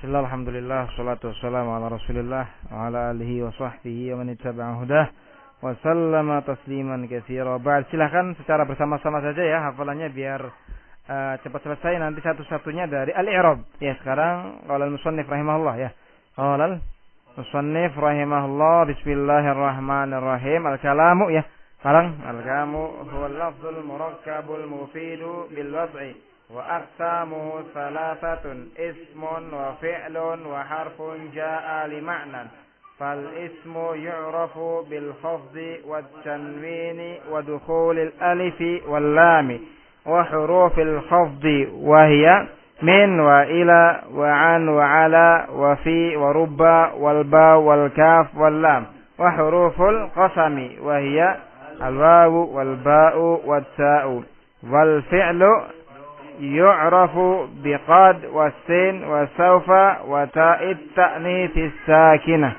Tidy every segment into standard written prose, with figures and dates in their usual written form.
Bismillah, alhamdulillah, salatu wassalamu ala rasulillah wa ala alihi wa sahbihi wa man ittaba'a hudah wa sallama tasliman katsira. Ba'd, silakan secara bersama-sama saja ya hafalannya biar cepat selesai nanti satu-satunya dari al-i'rab. Ya, sekarang qala al-musannif rahimahullah ya. Qala al-musannif rahimahullah, bismillahirrahmanirrahim. Al-kalamu ya. Sekarang al-kalamu huwa al-lafzul murakkabul mufidu bil wad'i. وأقسامه ثلاثة اسم وفعل وحرف جاء لمعنى فالاسم يعرف بالخفض والتنوين ودخول الألف واللام وحروف الخفض وهي من وإلى وعن وعلى وفي ورب والباء والكاف واللام وحروف القسم وهي الواو والباء والتاء والفعل يعرف بقد والسين وسوف وتاء التأنيث الساكنة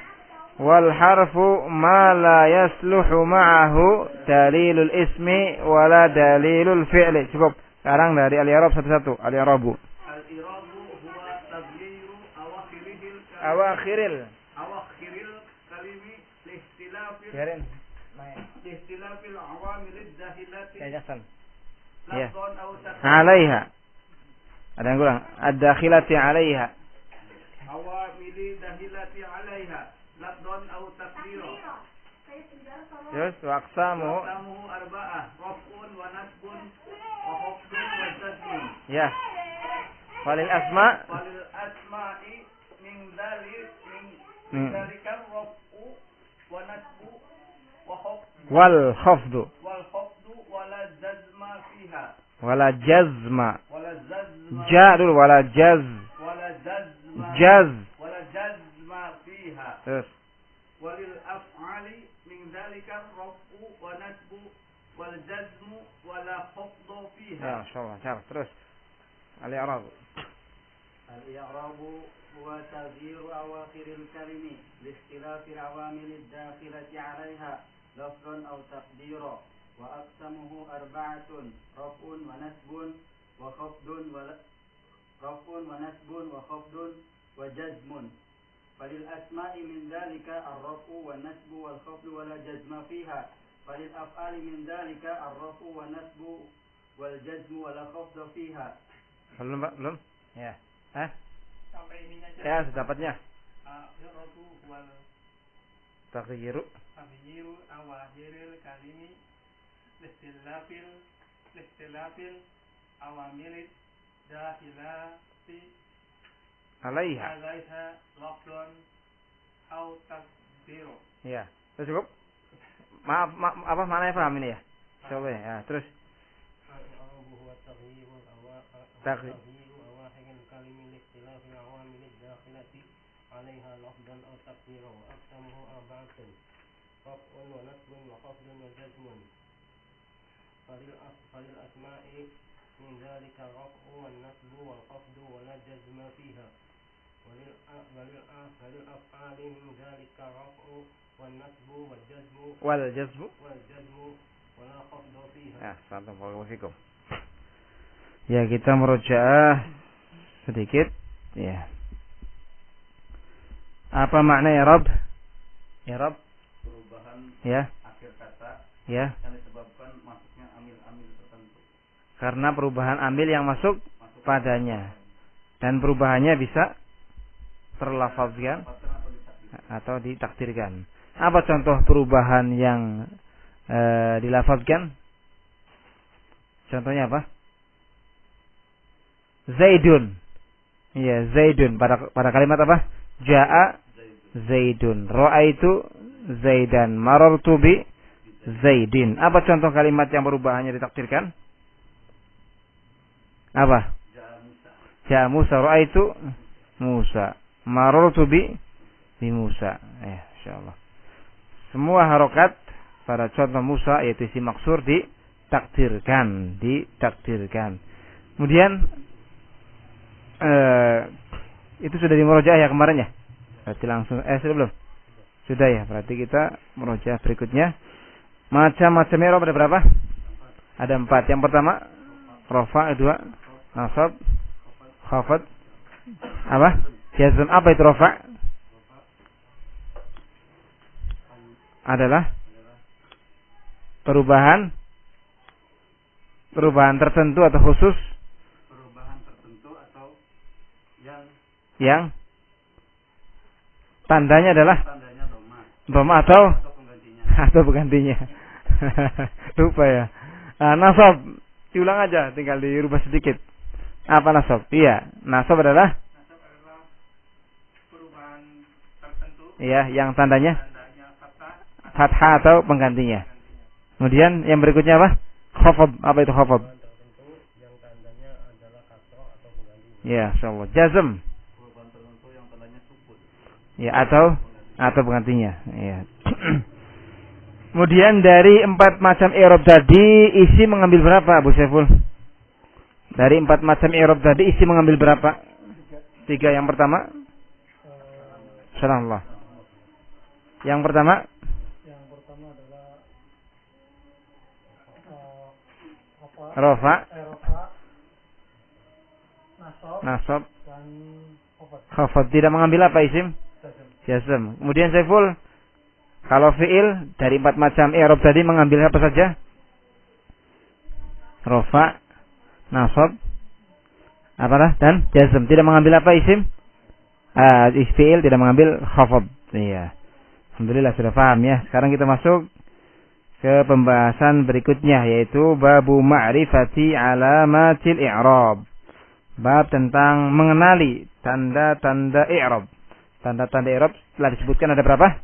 والحرف ما لا يصلح معه دليل الاسم ولا دليل الفعل. Cukup. Sekarang dari al-i'rab satu-satu. Al-i'rabu. Al-i'rabu huwa taghyiru awakhiril kalimi lihtilafil awamil ad-dakhilati ya. Alaiha. Ada yang kurang. Ad-dakhilati alaiha. Awamili dakhilati alaiha. Lafdhan aw taqdira. Terus waqsamu arba'ah. Raf'un wa nasbun wa khafdun wa jazmun. Ya. Walil asma'i min dzalika raf'u wa nasbu wa khafdu. Wal khafdu. Wala jazma. Ja dulu wala jaz. Jaz. Wala jazma fiha. Terus. Walil af'ali min dzalika raf'u wa nasbu wal jazmu wala khafdu fiha. Ya, insyaallah. Terus. Al-i'rab. Al-i'rab huwa taghyiru awakhiril kalimi li ikhtilafil awamil ad-dakhilati 'alayha lafzan aw taqdira. وأقسمه أربعة رفع ونسب وخفض وجزم فللأسماء من ذلك الرفع والنسب والخفض ولا جزم فيها فللأفعال من ذلك الرفع والنسب والجزم ولا خفض فيها. Belum? Ya. Sampai ininya aja. Ya, sedapatnya. Taghyiru awakhiril kalimi listilafil awamil dakhilati alaiha lafdhan aw taqdiru. Ya, sudah cukup. Maaf, apa maknanya paham ini ya? Coba ya, terus. Taghyiru awakhiril kalimi listilafil awamil dakhilati alaiha lafdhan aw taqdiru wa aqsamuhu arba'atun raf'un wa nasbun wa khafdun wa jazmun. فللأسماء من ذلك الرفع والنصب والخفض ولا جزم فيها وللأفعال من ذلك الرفع والنصب والجزم ولا خفض فيها. Assalamualaikum. Ya, kita merujaah sedikit ya. Apa makna i'rab? I'rab perubahan ya akhir kata ya yang disebabkan masuknya amil-amil tertentu. Karena perubahan amil yang masuk padanya. Dan perubahannya bisa terlafazkan atau ditakdirkan. Apa contoh perubahan yang dilafazkan? Contohnya apa? Zaidun. Iya, Zaidun. Pada kalimat apa? Ja'a Zaidun. Ra'aitu Zaidan. Marartu bi Zaidin. Apa contoh kalimat yang perubahannya ditakdirkan? Apa? Ja'a Musa. Ra'aitu Musa. Marartu bi Musa. Insyaallah. Semua harokat pada contoh Musa yaitu isim maksur ditakdirkan. Kemudian itu sudah dimurojaah ya kemarin ya? Berarti langsung sudah belum? Sudah ya. Berarti kita murojaah berikutnya. Macam-macam i'rab ada berapa? Ada 4. Yang pertama rafa, 2 nasab, khafad, apa? Jazm apa itu rafa? Adalah perubahan tertentu atau khusus? Perubahan tertentu atau yang tandanya adalah dhamma atau penggantinya. Lupa ya. Nasab, diulang aja, tinggal dirubah sedikit. Apa nasab? Iya, nasab adalah perubahan tertentu. Iya, yang tandanya fathah atau penggantinya. Kemudian yang berikutnya apa? Khafad. Apa itu khafad? Yang tandanya adalah kasrah atau penggantinya. Ya, insyaallah. Jazm. Perubahan tertentu yang tandanya sukun. Ya, atau penggantinya. Ya. Kemudian dari 4 macam i'rab tadi isi mengambil berapa, Abu Saiful? Dari 4 macam i'rab tadi isi mengambil berapa? 3. Yang pertama? Subhanallah. Yang pertama adalah rafa, nasab, dan khafad. Tidak mengambil apa isim? Jazm. Kemudian Saiful, kalau fi'il dari 4 macam i'rab tadi mengambil apa saja? Rafa, nasab, apalah, dan jazm. Tidak mengambil apa isim? Fi'il tidak mengambil khafad. Iya. Alhamdulillah sudah paham ya. Sekarang kita masuk ke pembahasan berikutnya, yaitu babu ma'rifati alamatil i'rab. Bab tentang mengenali tanda-tanda i'rab. Tanda-tanda i'rab telah disebutkan ada berapa?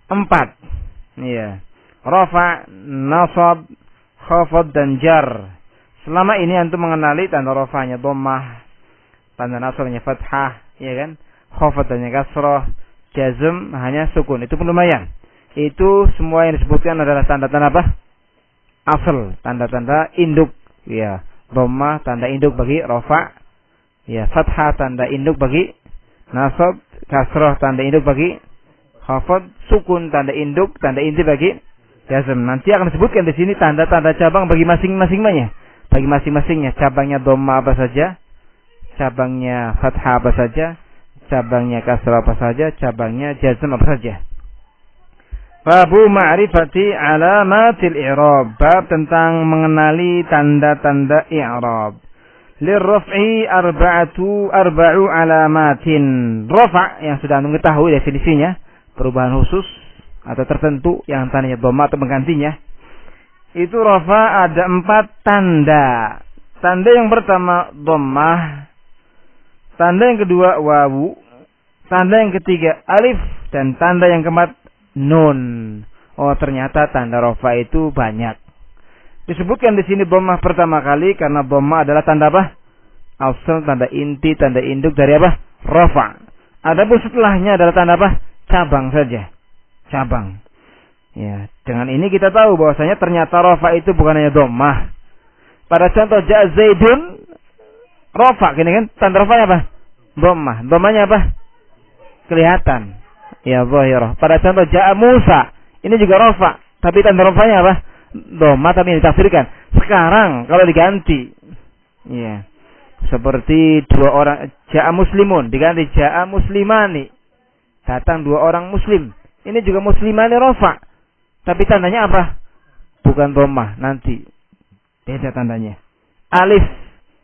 4. Iya. Rafa, nasab, khafad dan jar. Selama ini antum mengenali tanda rafanya dhammah, tanda nasabnya fathah, ya kan? Khafad dan kasrah, jazm hanya sukun. Itu pun lumayan. Itu semua yang disebutkan adalah tanda-tanda apa? Asal, tanda-tanda induk. Ya, dhammah tanda induk bagi rafa. Ya, fathah tanda induk bagi nasab, kasrah tanda induk bagi khafad, sukun tanda induk, tanda inti bagi jazm. Nanti akan disebutkan di sini tanda-tanda cabang bagi masing-masingnya. Bagi masing-masingnya, cabangnya dhammah apa saja, cabangnya fathah apa saja, cabangnya kasrah apa saja, cabangnya jazm apa saja. Babu ma'rifati alamatil i'rab. Bab tentang mengenali tanda-tanda i'rab. Lirraf'i arba'u alamatin. Rafa yang sudah antum ketahui definisinya, perubahan khusus atau tertentu yang tandanya dhamma atau penggantinya. Itu rafa ada 4 tanda. Tanda yang pertama dhammah, tanda yang kedua wawu, tanda yang ketiga alif, dan tanda yang keempat nun. Oh, ternyata tanda rafa itu banyak. Disebutkan di sini dhammah pertama kali karena dhammah adalah tanda apa? Asal, tanda inti, tanda induk dari apa? Rafa. Adapun setelahnya adalah tanda apa? Cabang saja. Cabang. Ya, dengan ini kita tahu bahwasanya ternyata rafa itu bukan hanya dhammah. Pada contoh ja'a Zaidun, rafa, gini kan? Tanda rafanya apa? Dhammah. Dhammahnya apa? Kelihatan. Ya, zahirah. Pada contoh ja'a Musa, ini juga rafa, tapi tanda rafanya apa? Dhammah, tapi ini ditafsirkan. Sekarang kalau diganti, ya, seperti 2 orang ja'a muslimun diganti ja'a muslimani. Datang 2 orang muslim. Ini juga muslimani rafa, tapi tandanya apa? Bukan dhammah, nanti beda tandanya. Alif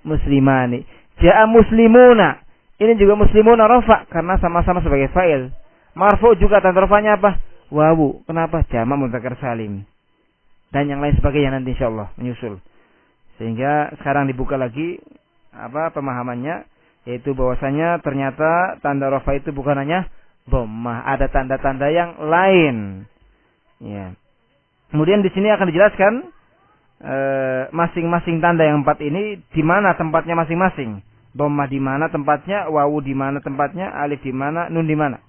muslimani. Ja'a muslimuna. Ini juga muslimuna rafa karena sama-sama sebagai fa'il. Marfu juga tanda rafanya apa? Wawu. Kenapa? Jamak mudzakkar salim. Dan yang lain sebagainya nanti insyaallah menyusul. Sehingga sekarang dibuka lagi apa pemahamannya, yaitu bahwasanya ternyata tanda rafa itu bukan hanya dhammah, ada tanda-tanda yang lain. Ya. Kemudian di sini akan dijelaskan masing-masing tanda yang 4 ini di mana tempatnya masing-masing. Dhammah di mana tempatnya, wawu di mana tempatnya, alif di mana, nun di mana.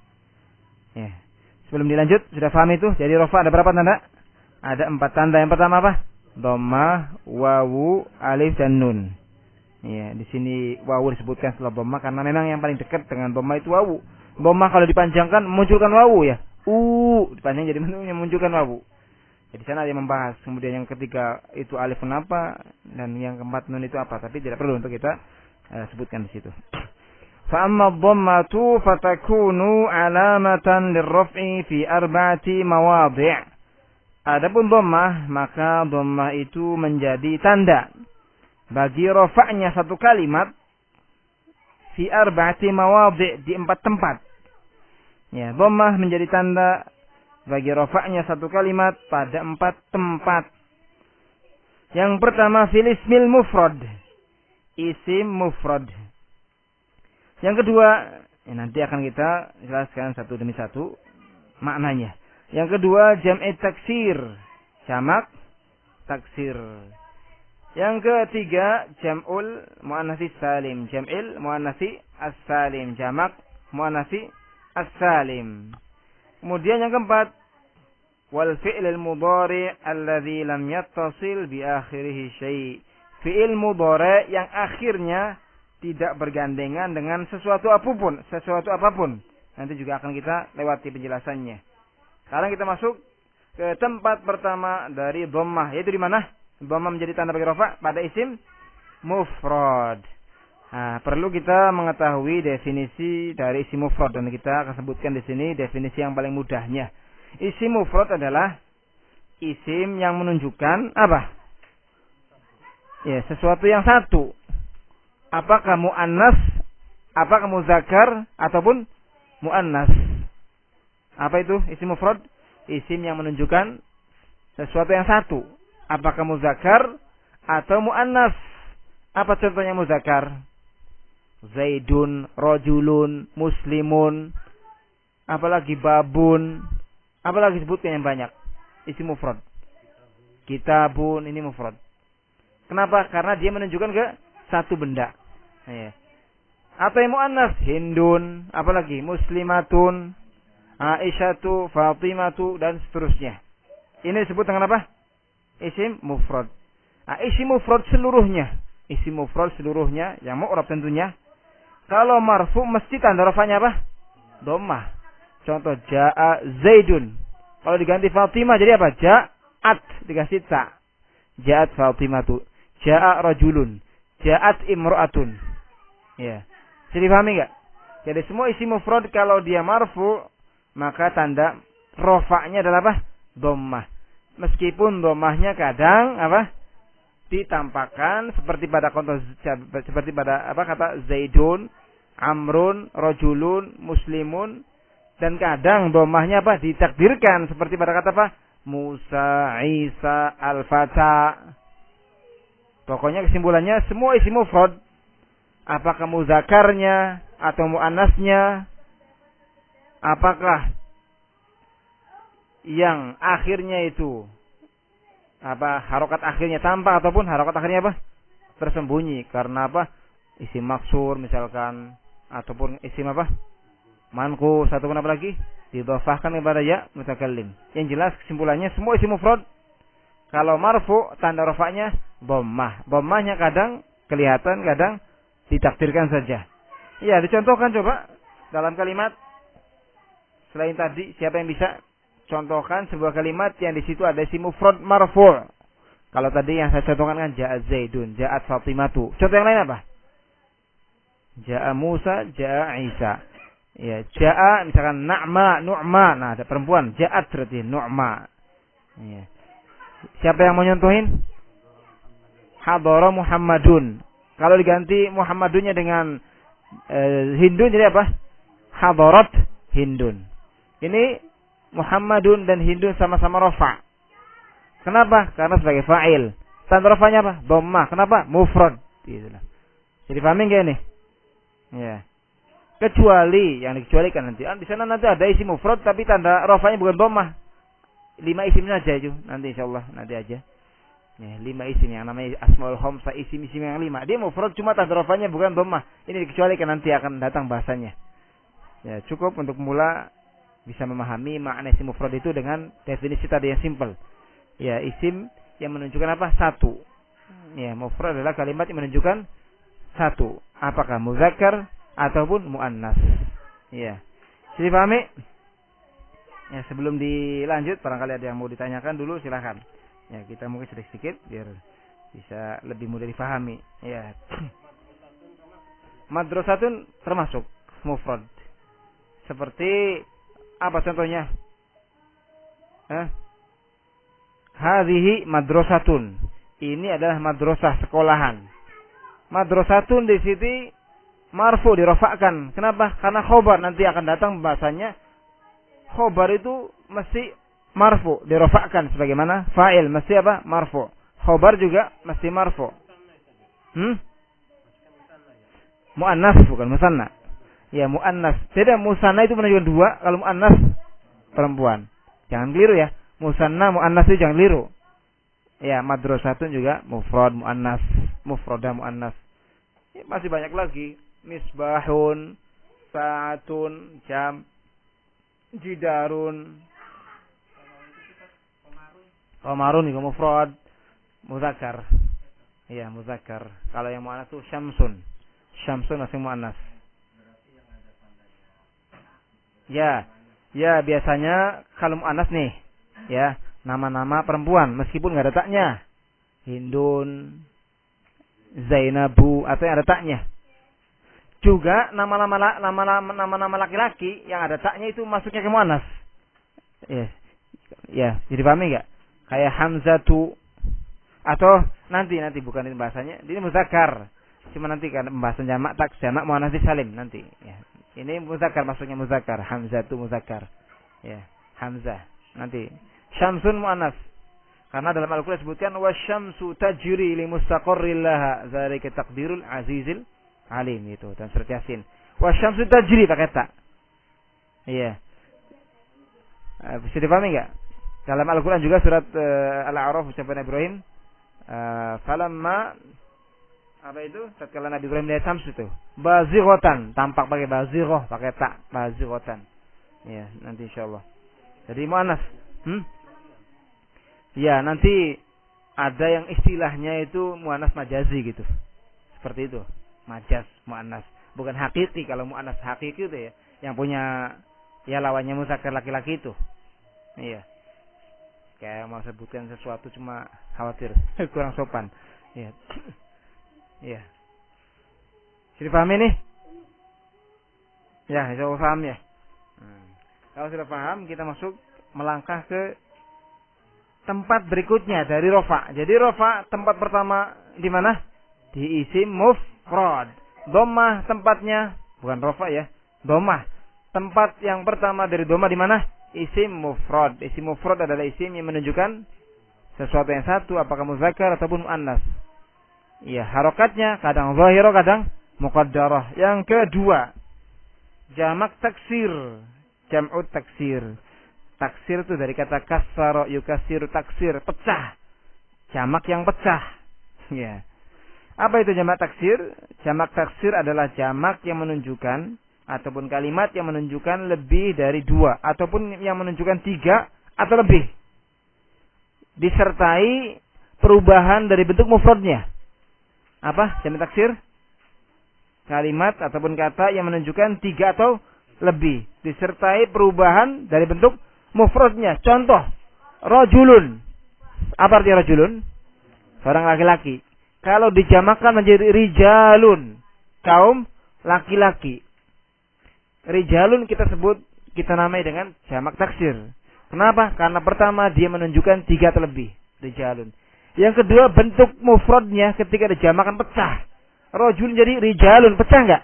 Ya. Sebelum dilanjut, sudah paham itu? Jadi rafa ada berapa tanda? Ada 4 tanda. Yang pertama apa? Dhammah, wawu, alif dan nun. Ya, di sini wawu disebutkan setelah dhammah karena memang yang paling dekat dengan dhammah itu wawu. Dhammah kalau dipanjangkan memunculkan wawu ya. Dipanjang jadi memunculkan wawu. Jadi sana dia membahas. Kemudian yang ketiga itu alif kenapa, dan yang keempat nun itu apa. Tapi tidak perlu untuk kita sebutkan di situ. Fa amma dhammatu fatakunu alamatan lirraf'i fi 4 mawadhi'. Adapun dhammah, maka dhammah itu menjadi tanda bagi rafa'nya satu kalimat fi 4 mawadhi', di 4 tempat. Ya, dhammah menjadi tanda bagi rafa'nya satu kalimat pada 4 tempat. Yang pertama fil ismil mufrad, isim mufrad. Yang kedua, nanti akan kita jelaskan satu demi satu maknanya. Yang kedua, jam'i taksir, jamak taksir. Yang ketiga, jam'ul muannatsi salim, jam'il muannatsi as-salim, jamak muannatsi as-salim. Kemudian yang keempat, wal fi'lil mudhari' alladzi lam yattasil bi akhirih syai'. Fi'il mudhari' yang akhirnya tidak bergandengan dengan sesuatu apapun. Nanti juga akan kita lewati penjelasannya. Sekarang kita masuk ke tempat pertama dari dhammah, yaitu di mana? Dhammah menjadi tanda bagi rafa' pada isim mufrad. Nah, perlu kita mengetahui definisi dari isim mufrad, dan kita akan sebutkan di sini definisi yang paling mudahnya. Isim mufrad adalah isim yang menunjukkan apa? Ya, sesuatu yang satu. Apakah mu'annas, apakah muzakkar, ataupun mu'annas. Apa itu isim mufrad? Isim yang menunjukkan sesuatu yang satu. Apakah muzakkar atau mu'annas. Apa contohnya muzakkar? Zaidun, rajulun, muslimun, apalagi babun, apalagi sebutkan yang banyak. Isim mufrad. Kitabun, ini mufrad. Kenapa? Karena dia menunjukkan ke satu benda. Ya. Atau yang mu'annas, Hindun, apalagi muslimatun, Aisyatu, Fatimatu, dan seterusnya. Ini disebut dengan apa? Isim mufrad. Isim mufrad seluruhnya. Isim mufrad seluruhnya, yang mu'rab tentunya. Kalau marfu mesti tanda rafanya apa? Dhammah. Contoh, ja'a Zaidun. Kalau diganti Fatimah jadi apa? Ja'at, dikasih ta. Ja'at Fatimatu. Ja'a rajulun. Ja'at imra'atun. Ya. Jadi dipahami enggak? Jadi semua isim mufrad kalau dia marfu, maka tanda rafa'nya adalah apa? Dhammah. Meskipun dhammahnya kadang apa? Ditampakkan seperti pada contoh, seperti pada apa kata Zaidun, Amrun, rajulun, muslimun, dan kadang dhammahnya apa? Ditakdirkan seperti pada kata apa? Musa, Isa, Al-Fata. Pokoknya kesimpulannya semua isim mufrad, apakah mudzakarnya atau muannasnya, apakah yang akhirnya itu apa harokat akhirnya tampak ataupun harokat akhirnya apa tersembunyi, karena apa? Isim maksur misalkan, ataupun isim apa? Manqus, ataupun apa lagi? Didhafahkan kepada ya mutakallim. Yang jelas kesimpulannya semua isim mufrad kalau marfu tanda rafa'nya dhammah. Dhammahnya kadang kelihatan, kadang ditakdirkan saja. Ya, dicontohkan coba dalam kalimat selain tadi, siapa yang bisa contohkan sebuah kalimat yang di situ ada isim mufrad marfu'. Kalau tadi yang saya contohkan kan ja'a Zaidun, ja'at Fatimatu. Contoh yang lain apa? Ja'a Musa, ja'a Isa. Ya, ja'a misalkan Na'ma, Nu'ma. Nah, ada perempuan, ja'at berarti Nu'ma. Ya. Siapa yang mau nyontohin? Hadara Muhammadun. Kalau diganti Muhammadunnya dengan Hindun jadi apa? Hadarat Hindun. Ini Muhammadun dan Hindun sama-sama rafa'. Kenapa? Karena sebagai fa'il. Tanda rafa'nya apa? Dhammah. Kenapa? Mufrad. Itulah. Jadi pahami enggak ini? Ya. Kecuali yang dikecualikan nanti. Di sana nanti ada isim mufrad tapi tanda rafa'nya bukan dhammah. 5 isim saja itu. Nanti insyaallah nanti aja. Ya, 5 isim yang namanya Asmaul Khamsah, isim-isim yang 5. Dia mufrad cuma tanda rafa'nya bukan dhammah. Ini dikecualikan, nanti akan datang bahasanya. Ya, cukup untuk mula bisa memahami makna isim mufrad itu dengan definisi tadi yang simpel. Ya, isim yang menunjukkan apa? Satu. Ya, mufrad adalah kalimat yang menunjukkan satu. Apakah muzakkar ataupun muannas. Ya. Jadi pahami? Ya, sebelum dilanjut barangkali ada yang mau ditanyakan dulu silakan. Ya, kita mungkin sedikit biar bisa lebih mudah difahami. Ya. Madrasatun termasuk mufrad. Seperti apa contohnya? Hadhihi madrasatun. Ini adalah madrasah, sekolahan. Madrasatun di sini marfu, dirofakkan. Kenapa? Karena khobar nanti akan datang bahasanya. Khobar itu mesti marfu, dirofakkan sebagaimana fa'il mesti apa? Marfu. Khobar juga mesti marfu. Muannas bukan musanna. Ya, muannas. Jadi musanna itu menunjukkan dua, kalau muannas perempuan. Jangan keliru ya. Musanna muannas itu jangan keliru. Ya, madrasatun juga mufrad muannas, mufrada muannas. Ya, masih banyak lagi. Misbahun, sa'atun, jam, jidarun. Qamarun juga mufrad muzakkar. Iya, muzakkar. Kalau yang muannas itu syamsun. Syamsun masih muannas. Ya. Ya, biasanya kalau muannas nih, ya, nama-nama perempuan meskipun enggak ada taknya. Hindun, Zainabu atau yang ada taknya. Juga nama-nama laki-laki yang ada taknya itu masuknya ke muannas. Ya. Ya, jadi pahami enggak? Kayak Hamzatu atau nanti bukan ini bahasanya, ini muzakkar. Cuma nanti kan pembahasan jamak muannas salim nanti ya. Ini muzakkar, masuknya muzakkar, Hamzatu muzakkar. Ya, Hamzah. Nanti Syamsun muannas. Karena dalam Al-Qur'an disebutkan wasyamsu tajri li mustaqarril laha, zalika taqdirul azizil alim itu dan surat Yasin. Wasyamsu tajri pakai ta. Iya. Bisa dipahami enggak? Dalam Al-Qur'an juga surat Al-A'raf ucapan Ibrahim, falamma apa itu? Tatkala Nabi Ibrahim melihat Syams itu, bazighatan, tampak pakai bazighah, pakai ta, bazighatan. Ya, nanti insyaallah. Jadi muannas. Ya, nanti ada yang istilahnya itu muannas majazi gitu. Seperti itu. Majaz muannas, bukan hakiki. Kalau muannas hakiki itu ya, yang punya ya lawannya muzakkar laki-laki itu. Iya. Kayak mau sebutkan sesuatu cuma khawatir kurang sopan. Iya. Iya. Sudah paham ini? Ya, sudah paham ya. Kalau sudah paham, kita masuk melangkah ke tempat berikutnya dari rofa. Jadi rofa tempat pertama di mana? Di isim mufrad. Dhammah tempatnya, bukan rofa ya. Dhammah. Tempat yang pertama dari dhammah di mana? Isim mufrad. Isim mufrad adalah isim yang menunjukkan sesuatu yang satu, apakah muzakkar ataupun muannas. Ya, harokatnya kadang zahirah, kadang muqaddarah. Yang kedua, jamak taksir. Jam'ut taksir. Taksir itu dari kata kasara yukassiru, taksir, pecah. Jamak yang pecah. Ya. Apa itu jamak taksir? Jamak taksir adalah jamak yang menunjukkan ataupun kalimat yang menunjukkan lebih dari dua ataupun yang menunjukkan tiga atau lebih. Disertai perubahan dari bentuk mufradnya. Apa jamak taksir? Kalimat ataupun kata yang menunjukkan tiga atau lebih, disertai perubahan dari bentuk mufradnya. Contoh, rajulun. Apa artinya rajulun? Seorang laki-laki. Kalau dijamakan menjadi rijalun, kaum laki-laki. Rijalun kita namai dengan jamak taksir. Kenapa? Karena pertama dia menunjukkan tiga atau lebih, rijalun. Yang kedua, bentuk mufradnya ketika dijamakan pecah. Rajulun jadi rijalun, pecah enggak?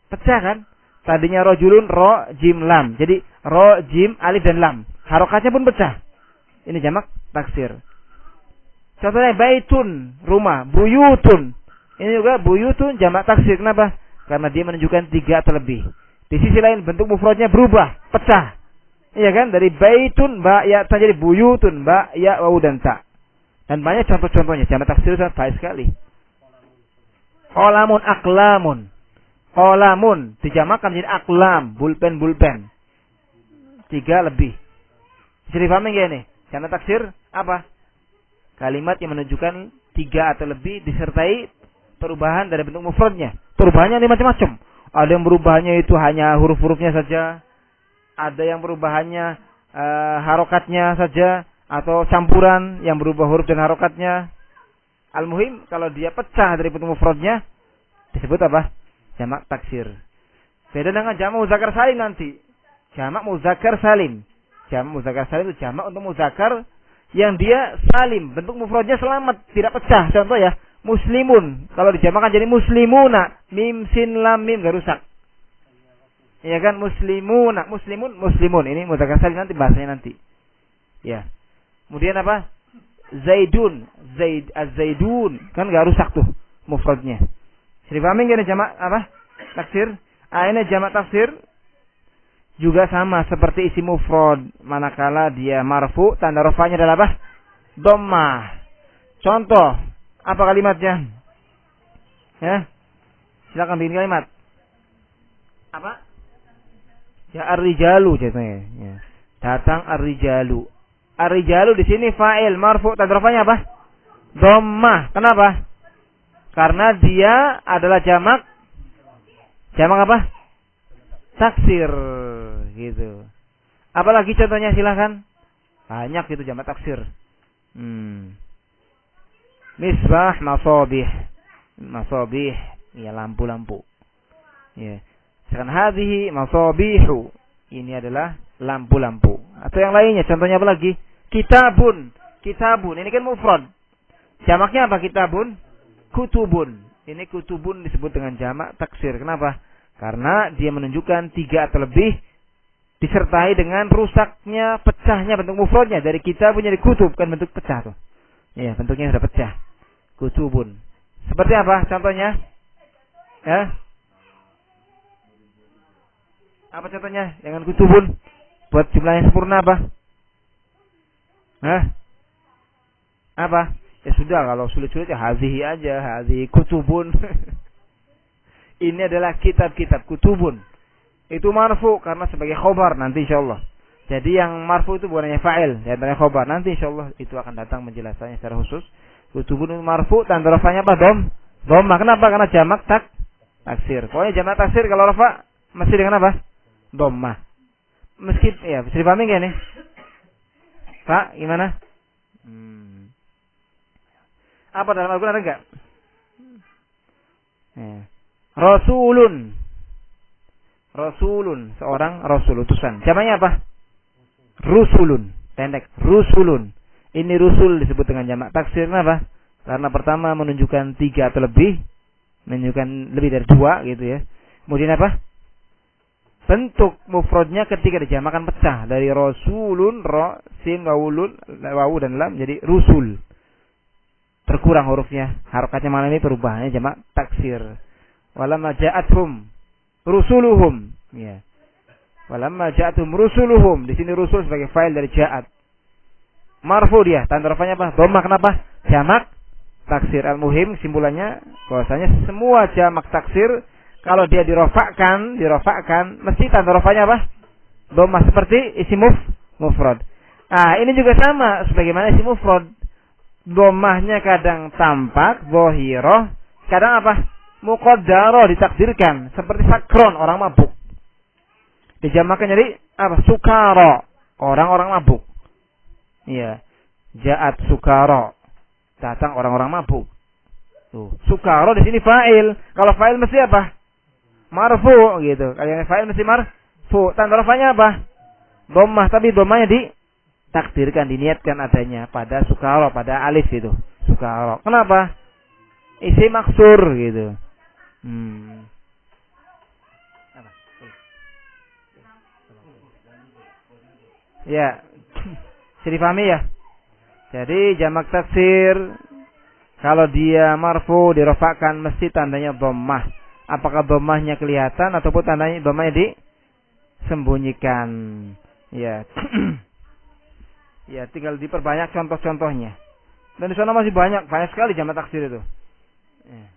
Pecah kan? Tadinya rajulun ro jim lam. Jadi ro jim alif dan lam. Harokatnya pun pecah. Ini jamak taksir. Contohnya baitun, rumah, buyutun. Ini juga buyutun jamak taksir. Kenapa? Karena dia menunjukkan tiga atau lebih. Di sisi lain bentuk mufradnya berubah, pecah. Iya kan? Dari baitun ba ya ta jadi buyutun ba ya waw dan ta. Dan banyak contoh-contohnya. Jamak taksir sangat baik sekali. Qalamun aqlamun. Qalamun dijamakan menjadi aqlam, bulpen. Tiga lebih. Bisa dipahami enggak ini? Jamak taksir apa? Kalimat yang menunjukkan tiga atau lebih disertai perubahan dari bentuk mufradnya. Perubahannya ini macam-macam. Ada yang perubahannya itu hanya huruf-hurufnya saja. Ada yang perubahannya harokatnya saja. Atau campuran yang berubah huruf dan harokatnya. Al-muhim kalau dia pecah dari bentuk mufradnya disebut apa? Jamak taksir. Beda dengan jamak muzakkar salim nanti. Jamak muzakkar salim. Jamak muzakkar salim itu jamak untuk muzakkar yang dia salim, bentuk mufradnya selamat, tidak pecah. Contoh ya, muslimun. Kalau dijamakan jadi muslimuna, mim sin lam mim enggak rusak. Ya kan, muslimuna, muslimun, muslimun. Ini muzakkar salim nanti bahasanya nanti. Ya. Kemudian apa? Zaidun, az-zaidun. Kan enggak rusak tuh mufradnya. Dipahami enggak jamak apa? Taksir. Ini jamak taksir juga sama seperti isi mufrad, manakala dia marfu, tanda rafa'nya adalah apa? Dhammah. Contoh, apa kalimatnya? Ya. Silakan bikin kalimat. Apa? Ya ar-rijalu contohnya. Ya. Datang ar-rijalu. Ar-rijalu di sini fa'il marfu, tanda rafa'nya apa? Dhammah. Kenapa? Karena dia adalah jamak apa? Taksir gitu. Apalagi contohnya silahkan. Banyak itu jamak taksir. Misbah, masabih. Masabih, ya lampu-lampu. Ya. Sekarang hadhihi masabihu. Ini adalah lampu-lampu. Atau yang lainnya, contohnya apa lagi? Kitabun. Kitabun, ini kan mufrad. Jamaknya apa kitabun? Kutubun. Ini kutubun disebut dengan jamak taksir. Kenapa? Karena dia menunjukkan 3 atau lebih disertai dengan rusaknya, pecahnya bentuk mufradnya dari kitabun jadi kutub, kan bentuk pecah tuh. Iya, bentuknya sudah pecah. Kutubun. Seperti apa contohnya? Ya. Apa contohnya? Dengan kutubun buat jumlahnya sempurna apa? Hah? Apa? Ya sudah, kalau sulit-sulit ya hazihi aja, hazihi kutubun. Ini adalah kitab-kitab kutubun. Itu marfu karena sebagai khobar nanti insyaallah. Jadi yang marfu itu bukan hanya fa'il, ya antaranya khobar. Nanti insyaallah itu akan datang menjelaskannya secara khusus. Kutubun itu marfu, tanda rafa'nya apa? Dhammah. Kenapa? Karena jamak taksir. Pokoknya jamak taksir kalau rafa mesti dengan apa? Dhammah. Meski ya, bisa dipahami enggak nih? Pak, gimana? Apa dalam Al-Qur'an ada enggak? Ya. Rasulun. Rasulun, seorang rasul utusan. Jamaknya apa? Rusulun, pendek. Rusulun. Ini rusul disebut dengan jamak taksir. Kenapa? Karena pertama menunjukkan 3 atau lebih, menunjukkan lebih dari 2 gitu ya. Kemudian apa? Bentuk mufradnya ketika dijamakan pecah dari rasulun, ra, sin, wawulun, wawu dan lam jadi rusul. Terkurang hurufnya, harokatnya malam ini perubahannya jamak taksir. Walamma ja'atuhum rusuluhum, ya. Walamma ja'atuhum rusuluhum, di sini rusul sebagai fa'il dari ja'at. Marfu dia, tanda rafa'nya apa? Dhammah. Kenapa? Jamak taksir. Al-muhim kesimpulannya bahwasanya semua jamak taksir kalau dia dirofakkan mesti tanda rafa'nya apa? Dhammah, seperti isi mufrad. Ini juga sama sebagaimana isi mufrad. Dhammahnya kadang tampak zahirah, kadang apa? Muqaddarah, ditakdirkan, seperti sakron, orang mabuk. Dijamakan jadi apa? Sukara, orang-orang mabuk. Iya. Ja'at sukara, datang orang-orang mabuk. Tuh, sukara di sini fa'il. Kalau fa'il mesti apa? Marfu gitu. Kalau yang fa'il mesti marfu. Tanda rafa'nya apa? Dhammah, tapi dhammahnya ditakdirkan, diniatkan adanya pada sukara, pada alif itu. Sukara. Kenapa? Isi maksur gitu. Ya, bisa dipahami ya. Jadi jamak taksir kalau dia marfu dirofakkan mesti tandanya dhammah. Apakah dhammahnya kelihatan ataupun tandanya dhammahnya disembunyikan. Ya. Ya, tinggal diperbanyak contoh-contohnya. Dan di sana masih banyak sekali jamak taksir itu. Ya.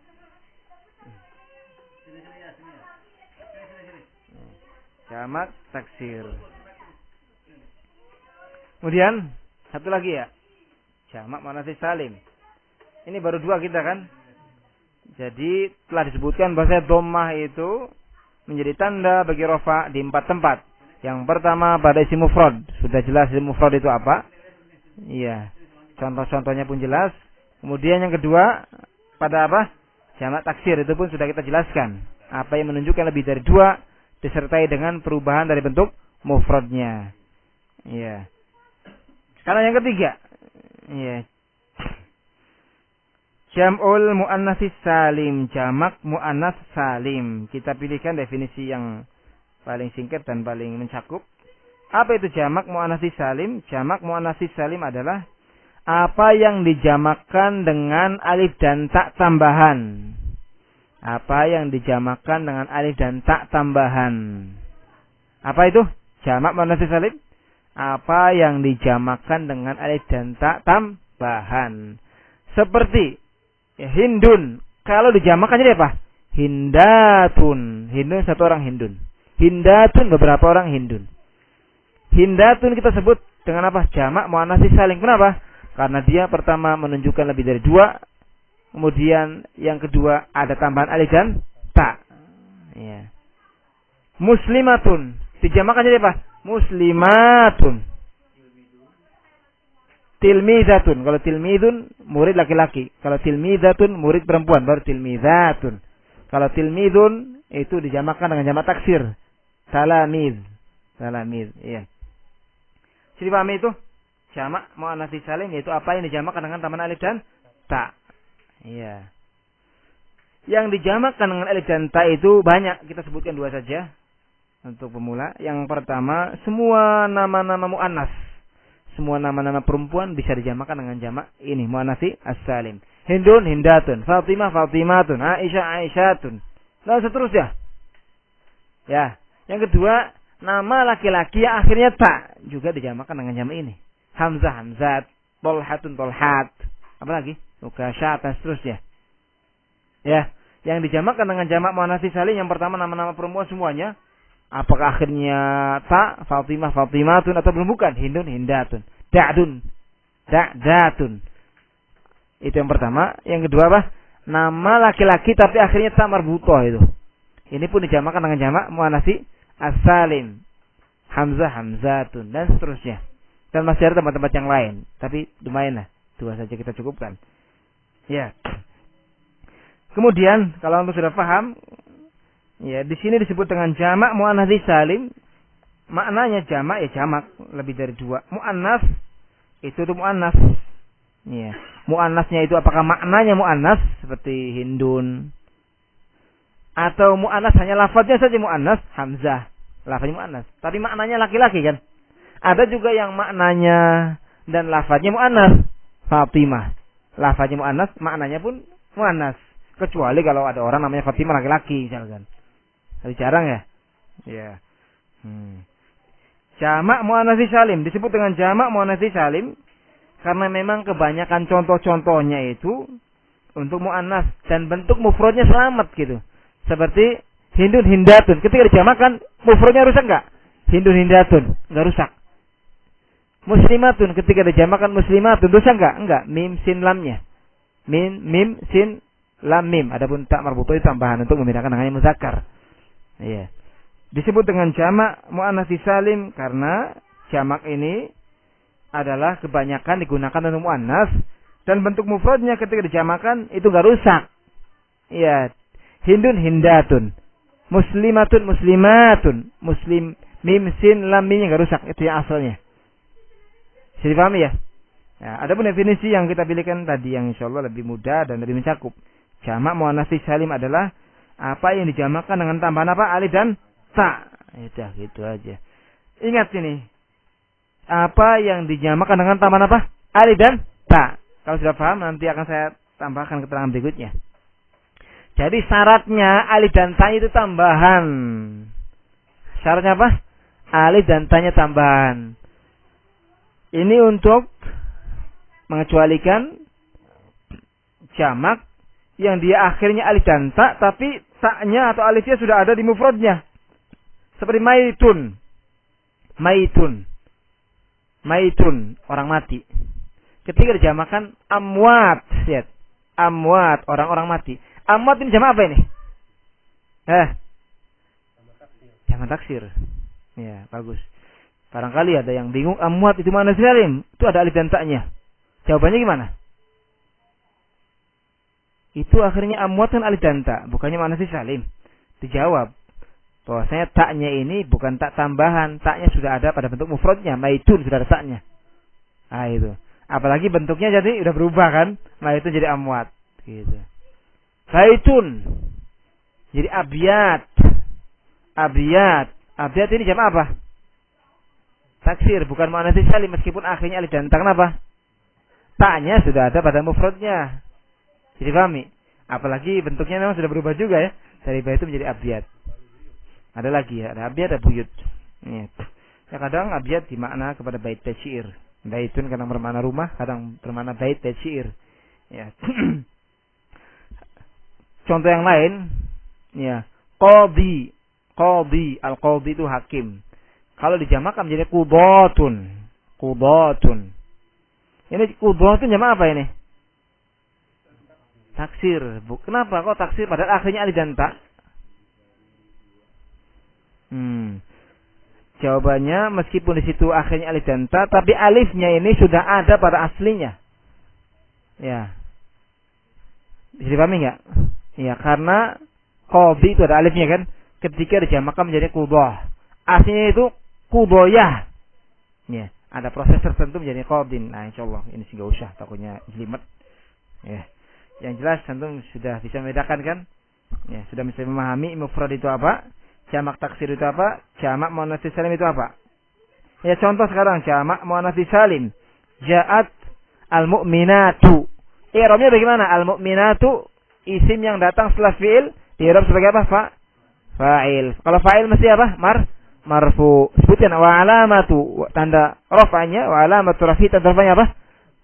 Jamak taksir. Kemudian satu lagi ya, jamak muannats salim. Ini baru 2 kita kan. Jadi telah disebutkan bahwa dhammah itu menjadi tanda bagi rafa di 4 tempat. Yang pertama pada isim mufrad, sudah jelas isim mufrad itu apa? Iya. Contoh-contohnya pun jelas. Kemudian yang kedua pada apa? Jamak taksir, itu pun sudah kita jelaskan. Apa yang menunjukkan lebih dari 2 disertai dengan perubahan dari bentuk mufradnya. Ya. Karena yang ketiga, ya. Jam'ul muannatsis salim, jamak muannats salim. Kita pilihkan definisi yang paling singkat dan paling mencakup. Apa itu jamak muannatsis salim? Jamak muannatsis salim adalah apa yang dijamakkan dengan alif dan ta tambahan. Apa yang dijamakkan dengan alif dan ta tambahan. Apa itu? Jamak muannatsis salim? Apa yang dijamakkan dengan alif dan ta tambahan. Seperti Hindun. Kalau dijamakkan jadi apa? Hindatun. Hindun satu orang Hindun. Hindatun beberapa orang Hindun. Hindatun kita sebut dengan apa? Jamak muannatsis salim. Kenapa? Karena dia pertama menunjukkan lebih dari 2. Kemudian yang kedua ada tambahan alif dan ta. Ya. Muslimatun. Dijamakkan jadi apa? Muslimatun. Tilmidatun. Kalau tilmidun murid laki-laki. Kalau tilmidatun murid perempuan. Baru tilmidatun. Kalau tilmidun itu dijamakkan dengan jamak taksir. Talamid. Talamid. Iya. Jadi pahami itu? Jamak muannatsis salim yaitu apa yang dijamakkan dengan tambahan alif dan ta. Iya. Yang dijamakkan dengan alif dan ta itu banyak. Kita sebutkan 2 saja untuk pemula. Yang pertama, semua nama-nama muannas. Semua nama-nama perempuan bisa dijamakkan dengan jamak ini muannatsis as-salim. Hindun, hindatun, Fatimah, fatimatun, Aisyah, aisyatun. Dan seterusnya. Ya. Yang kedua, nama laki-laki yang akhirnya ta juga dijamakkan dengan jamak ini. Hamzah, hamzat, tolhatun, tolhat. Apa lagi? Ukasyat dan seterusnya. Ya, yang dijamakkan dengan jamak muannatsis salim yang pertama nama-nama perempuan semuanya. Apakah akhirnya ta, Fatimah, fatimatun atau belum bukan? Hindun, hindatun, da'dun, da'datun. Itu yang pertama. Yang kedua apa? Nama laki-laki tapi akhirnya ta marbutoh itu. Ini pun dijamakkan dengan jamak muannatsis as-salim. Hamzah, hamzatun dan seterusnya. Dan masih ada tempat-tempat yang lain. Tapi lumayan lah. 2 saja kita cukupkan. Ya. Kemudian kalau anda sudah paham, ya di sini disebut dengan jamak muannatsis salim. Maknanya jamak ya jamak lebih dari 2. Muannas itu muannas. Ya. Muannasnya itu apakah maknanya muannas seperti Hindun atau muannas hanya lafadznya saja muannas, hamzah. Lafadznya muannas, tapi maknanya laki-laki kan? Ada juga yang maknanya dan lafadznya muannas, Fatimah. Lafadznya muannas, maknanya pun muannas. Kecuali kalau ada orang namanya Fatimah laki-laki misalkan. Tapi jarang ya. Ya. Jamak muannatsis salim disebut dengan jamak muannatsis salim karena memang kebanyakan contoh-contohnya itu untuk muannas dan bentuk mufradnya selamat gitu. Seperti Hindun, hindatun. Ketika dijamakkan mufradnya rusak enggak? Hindun, hindatun, enggak rusak. Muslimatun ketika dijamakkan muslimatun rusak enggak? Enggak. Mim sin lamnya. Mim sin lam mim. Adapun tak marbutoh itu tambahan untuk membedakan dengannya muzakkar. Iya. Disebut dengan jamak muannatsis salim karena jamak ini adalah kebanyakan digunakan untuk muannas dan bentuk mufradnya ketika dijamakkan itu enggak rusak. Iya. Hindun, hindatun. Muslimatun, muslimatun. Muslim mim sin lam mimnya enggak rusak. Itu yang asalnya. Jadi paham ya? Ya, ada pun definisi yang kita pilihkan tadi yang insyaallah lebih mudah dan lebih mencakup. Jamak muannatsis salim adalah apa yang dijamakkan dengan tambahan apa? Alif dan ta. Itu gitu aja. Ingat sini. Apa yang dijamakkan dengan tambahan apa? Alif dan ta. Kalau sudah paham nanti akan saya tambahkan keterangan berikutnya. Jadi syaratnya alif dan ta itu tambahan. Syaratnya apa? Alif dan ta-nya tambahan. Ini untuk mengecualikan jamak yang dia akhirnya alif dan ta, tapi ta-nya atau alifnya sudah ada di mufradnya. Seperti maitun. Maitun. Maitun, orang mati. Ketika dijamakkan amwat, lihat. Amwat, orang-orang mati. Amwat ini jamak apa ini? Jamak taksir. Ya, bagus. Barangkali ada yang bingung, amwat itu mana salim? Itu ada alif dan ta-nya. Jawabannya gimana? Itu akhirnya amwat kan alif dan ta, bukannya muannatsis salim. Dijawab bahwasanya taknya ini bukan tak tambahan, taknya sudah ada pada bentuk mufradnya, maitun sudah ada taknya. Nah itu. Apalagi bentuknya jadi udah berubah kan, maitun jadi amwat gitu. Baitun jadi abiyat. Abiyat ini jam apa? Taksir, bukan muannats salim meskipun akhirnya alif dan ta. Kenapa? Taknya sudah ada pada mufradnya. Jadi pahami? Apalagi bentuknya memang sudah berubah juga ya. Dari baitun menjadi abiyat. Ada lagi ya, ada abiyat, ada buyut. Ya. Ya kadang abiyat dimakna kepada bait syair. Baitun kadang bermakna rumah, kadang bermakna bait syair. Ya. Contoh yang lain, ya, qadhi. Al-qadhi itu hakim. Kalau dijamakkan menjadi qudatun. Ini qudatun jamak apa ini? Taksir. Kenapa kok taksir padahal akhirnya alif dan ta? Jawabannya meskipun di situ akhirnya alif dan ta, tapi alifnya ini sudah ada pada aslinya. Ya. Bisa dipahami enggak? Ya, karena qadhi itu ada alifnya kan. Ketika dijamakkan menjadi qudah. Aslinya itu qudoyah. Ya, ada proses tertentu menjadi qadin. Nah, insyaallah ini sih enggak usah takutnya jelimet. Ya. Yang jelas antum sudah bisa membedakan kan? Ya, sudah bisa memahami mufrad itu apa? Jamak taksir itu apa? Jamak muannats salim itu apa? Ya contoh sekarang jamak muannats salim. Ja'at al-mu'minatu. I'rabnya bagaimana? Al-mu'minatu isim yang datang setelah fi'il di'rab sebagai apa? Fa'il. Kalau fa'il mesti apa? Marfu. Sebutkan wa alamatu tanda rafa'nya, wa alamatu rafi tanda rafa'nya apa?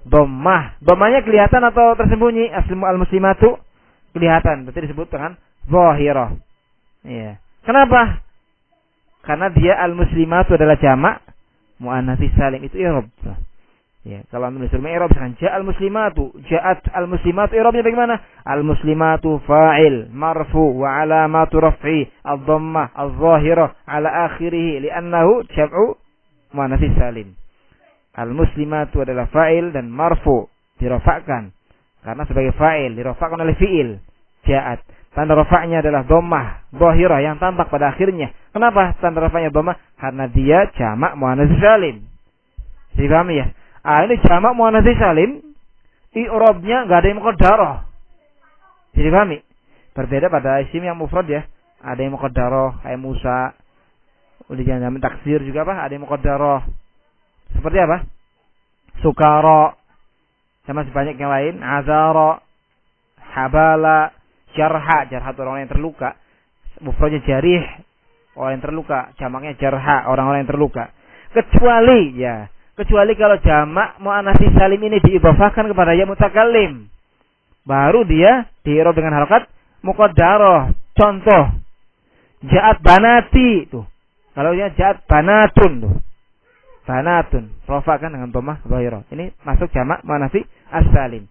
Dhammah. Dhammahnya kelihatan atau tersembunyi? Aslimu al-muslimatu kelihatan. Berarti disebut dengan zahirah. Iya. Kenapa? Karena dia al-muslimatu adalah jamak muannats salim, itu i'rab. Ya, kalau antum disuruh i'rab misalkan ja'al muslimatu, ja'at al-muslimatu, i'rabnya bagaimana? Al-muslimatu fa'il marfu wa alamatu raf'i ad-dhammah adh-dhahirah ala akhirih li'annahu jam'u muannats salim. Al-muslimatu adalah fa'il dan marfu, dirafa'kan karena sebagai fa'il dirafa'kan oleh fi'il ja'at. Tanda rafa'nya adalah dhammah dhahirah yang tampak pada akhirnya. Kenapa tanda rafa'nya dhammah? Karena dia jamak muannats salim. Dipahami ya? Ini jamak muannats salim, i'rabnya enggak ada yang muqaddarah. Dipahami? Berbeda pada isim yang mufrad ya. Ada yang muqaddarah, kayak Musa. Udah jangan taksir juga apa? Ada yang muqaddarah. Seperti apa? Sukara. Sama sebanyak yang lain, azara, habala, jarha itu orang yang terluka. Mufradnya jarih, orang yang terluka. Jamaknya jarha, orang-orang yang terluka. Kecuali kalau jamak muannats salim ini diidhafahkan kepada ya mutakallim. Baru dia di'rab dengan harakat muqaddarah. Contoh, ja'at banati tuh. Kalau dia ja'at banatun tuh. Banatun, rafa'kan dengan dhammah dhahirah. Ini masuk jamak muannats salim.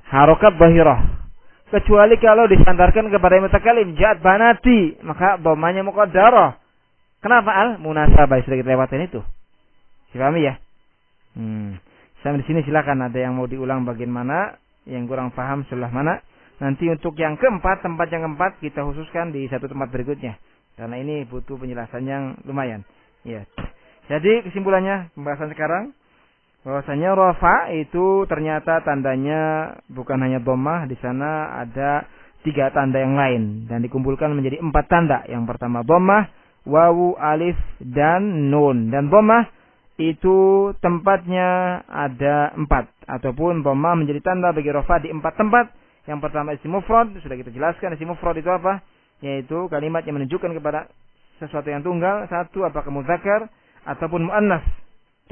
Harakat dhahirah. Kecuali kalau disandarkan kepada mutakallim ja'at banati, maka dhammahnya muqaddarah. Kenapa munasabah sudah kita lewatin itu. Dipahami ya? Sampai di sini silakan ada yang mau diulang bagian mana, yang kurang paham sebelah mana. Nanti untuk yang keempat, tempat yang keempat kita khususkan di satu tempat berikutnya. Karena ini butuh penjelasan yang lumayan. Ya. Jadi kesimpulannya pembahasan sekarang bahwasanya rafa itu ternyata tandanya bukan hanya dhammah, di sana ada 3 tanda yang lain dan dikumpulkan menjadi 4 tanda. Yang pertama dhammah, wawu, alif dan nun. Dan dhammah itu tempatnya ada 4 ataupun dhammah menjadi tanda bagi rafa di 4 tempat. Yang pertama isim mufrad, sudah kita jelaskan isim mufrad itu apa? Yaitu kalimat yang menunjukkan kepada sesuatu yang tunggal, satu apakah mudzakkar ataupun muannas.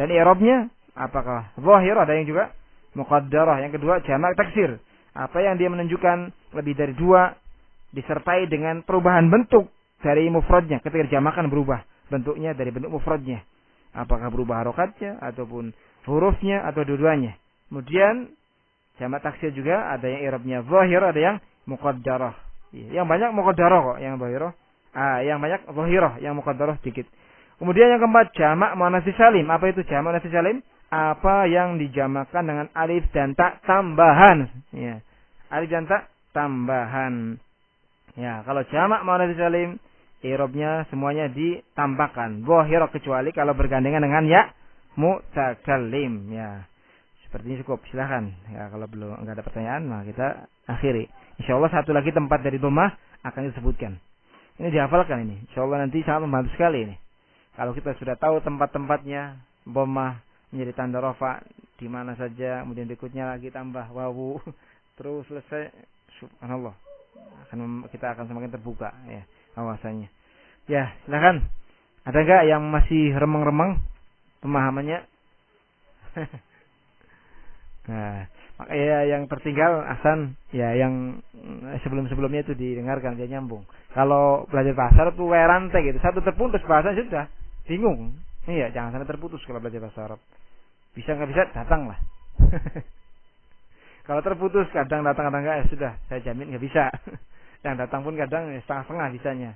Dan i'rabnya apakah zahir, ada yang juga muqaddarah. Yang kedua jamak taksir. Apa yang dia menunjukkan lebih dari 2 disertai dengan perubahan bentuk dari mufradnya. Ketika dijamakan berubah bentuknya dari bentuk mufradnya. Apakah berubah harokatnya ataupun hurufnya atau dua-duanya. Kemudian jamak taksir juga ada yang i'rabnya zahir, ada yang muqaddarah. Yang banyak muqaddarah kok, yang zahirah. Yang banyak zahirah, yang muqaddarah sedikit. Kemudian yang keempat jamak muannats salim. Apa itu jamak muannats salim? Apa yang dijamakkan dengan alif dan ta tambahan. Ya. Alif dan ta tambahan. Ya, kalau jamak muannats salim, i'rabnya semuanya ditambahkan. Dhahir kecuali kalau bergandengan dengan ya mutakallim. Ya. Seperti ini cukup, silakan. Ya, kalau belum enggak ada pertanyaan, maka kita akhiri. Insyaallah satu lagi tempat dari dhammah akan disebutkan. Ini dihafalkan ini. Insyaallah nanti sangat membantu sekali ini. Kalau kita sudah tahu tempat-tempatnya, dhammah menjadi tanda rafa di mana saja, kemudian berikutnya lagi tambah wawu, terus selesai, subhanallah. Kita akan semakin terbuka ya wawasannya. Ya, silakan. Ada enggak yang masih remeng-remeng pemahamannya? Nah, ya yang tertinggal Hasan ya yang sebelum-sebelumnya itu didengarkan dia nyambung. Kalau belajar bahasa Arab tuh rantai gitu, satu terputus bahasa sudah bingung. Iya, jangan sampai terputus kalau belajar bahasa Arab. Bisa nggak bisa datanglah. Kalau terputus kadang datang kadang enggak, ya sudah saya jamin nggak bisa. Yang datang pun kadang setengah-setengah bisanya.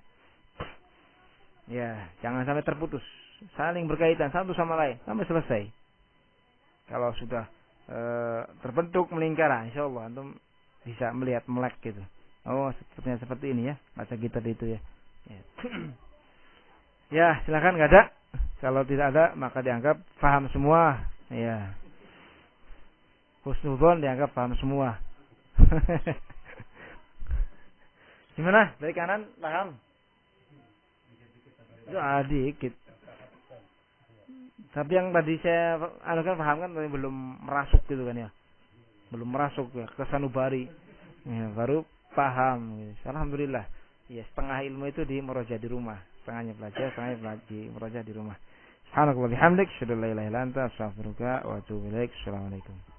Ya, jangan sampai terputus. Saling berkaitan satu sama lain sampai selesai. Kalau sudah terbentuk melingkar, insyaallah antum bisa melihat melek gitu. Oh, sepertinya seperti ini ya, baca gitar itu ya. Ya, silakan, enggak ada. Kalau tidak ada maka dianggap paham semua. Ya. Husnudzon dianggap paham semua. Gimana? Dari kanan paham? Ya, dikit. Tapi yang tadi saya kan paham kan belum merasuk gitu kan ya. Belum merasuk ya ke sanubari. Ya, baru paham. Alhamdulillah. Ya, setengah ilmu itu di murojaah di rumah. Setengahnya belajar, setengahnya belajar di murojaah di rumah. Subhanallah bihamdik, asyhadu an la ilaha illa anta, astaghfiruka wa atubu ilaik. Assalamualaikum.